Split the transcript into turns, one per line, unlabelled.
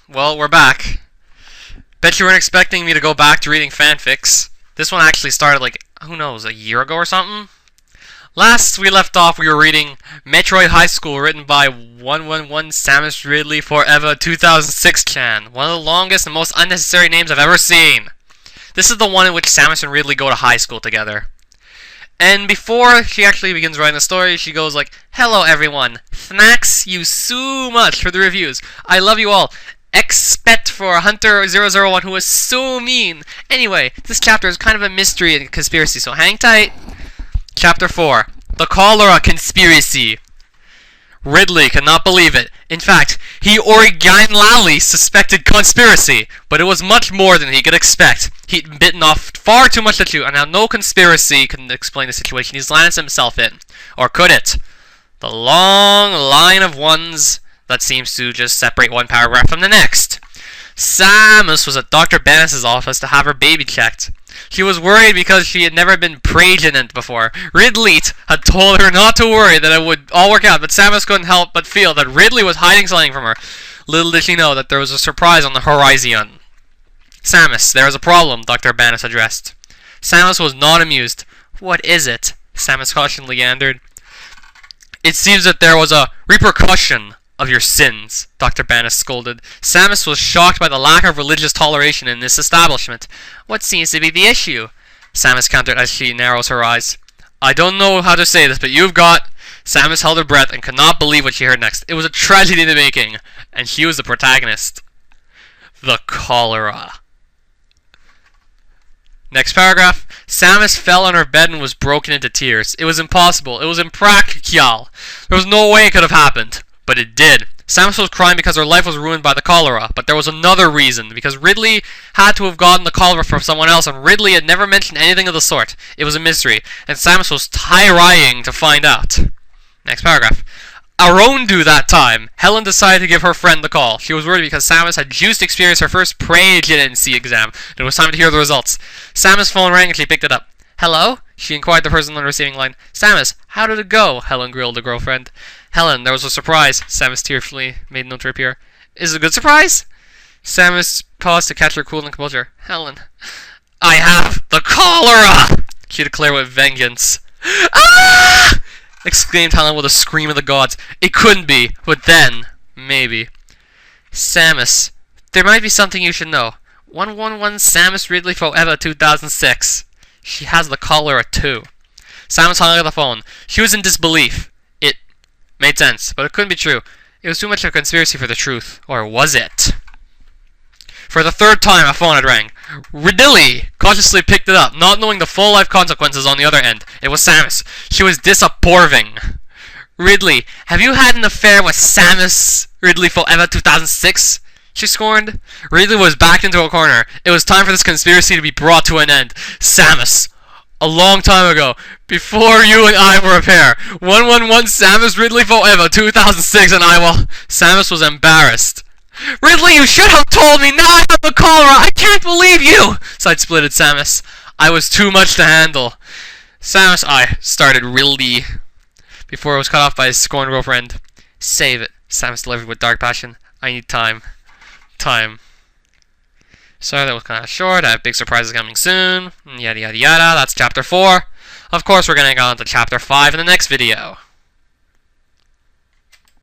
Well, we're back. Bet you weren't expecting me to go back to reading fanfics. This one actually started like, who knows, a year ago or something? Last we left off, we were reading Metroid High School, written by 111 Samus Ridley Forever 2006 Chan. One of the longest and most unnecessary names I've ever seen. This is the one in which Samus and Ridley go to high school together. And before she actually begins writing the story, she goes like, "Hello everyone, thanks you so much for the reviews. I love you all. Except for Hunter001 who was so mean. Anyway, this chapter is kind of a mystery and conspiracy, so hang tight." Chapter 4. The Cholera Conspiracy. Ridley could not believe it. In fact, he originally suspected conspiracy, but it was much more than he could expect. He'd bitten off far too much to chew, and now no conspiracy could explain the situation he's landed himself in. Or could it? The long line of ones that seems to just separate one paragraph from the next. Samus was at Dr. Bennis's office to have her baby checked. She was worried because she had never been pregnant before. Ridley had told her not to worry, that it would all work out, but Samus couldn't help but feel that Ridley was hiding something from her. Little did she know that there was a surprise on the horizon. "Samus, there is a problem," Dr. Bennis addressed. Samus was not amused. "What is it?" Samus cautioned Leander. "It seems that there was a repercussion of your sins," Dr. Bennis scolded. Samus was shocked by the lack of religious toleration in this establishment. "What seems to be the issue?" Samus countered as she narrows her eyes. "I don't know how to say this, but you've got..." Samus held her breath and could not believe what she heard next. It was a tragedy in the making, and she was the protagonist. The cholera. Next paragraph. Samus fell on her bed and was broken into tears. It was impossible. It was impractical. There was no way it could have happened. But it did. Samus was crying because her life was ruined by the cholera, but there was another reason, because Ridley had to have gotten the cholera from someone else, and Ridley had never mentioned anything of the sort. It was a mystery, and Samus was trying to find out. Next paragraph. Around that time, Helen decided to give her friend the call. She was worried because Samus had just experienced her first pregnancy exam, and it was time to hear the results. Samus' phone rang and she picked it up. "Hello?" she inquired the person on the receiving line. "Samus, how did it go?" Helen grilled the girlfriend. "Helen, there was a surprise," Samus tearfully made note to appear. "Is it a good surprise?" Samus paused to catch her cool and composure. "Helen, I have the cholera!" she declared with vengeance. "Ah!" exclaimed Helen with a scream of the gods. It couldn't be, but then, maybe. "Samus, there might be something you should know. 111 Samus Ridley Forever 2006. She has the cholera too." Samus hung up the phone. She was in disbelief. It made sense, but it couldn't be true. It was too much of a conspiracy for the truth. Or was it? For the third time, a phone had rang. Ridley cautiously picked it up, not knowing the full life consequences on the other end. It was Samus. She was disappointing. "Ridley, have you had an affair with Samus Ridley Forever 2006? She scorned. Ridley was backed into a corner. It was time for this conspiracy to be brought to an end. "Samus, a long time ago, before you and I were a pair, 111 Samus Ridley Forever 2006 and I will..." Samus was embarrassed. "Ridley, you should have told me! Now I have the cholera! I can't believe you!" side-splitted Samus. "I was too much to handle." Samus, started Ridley before it was cut off by his scorned girlfriend. "Save it," Samus delivered with dark passion. "I need time. Time." Sorry, that was kind of short. I have big surprises coming soon. Yada yada yada. That's chapter 4. Of course, we're going to go on to chapter 5 in the next video.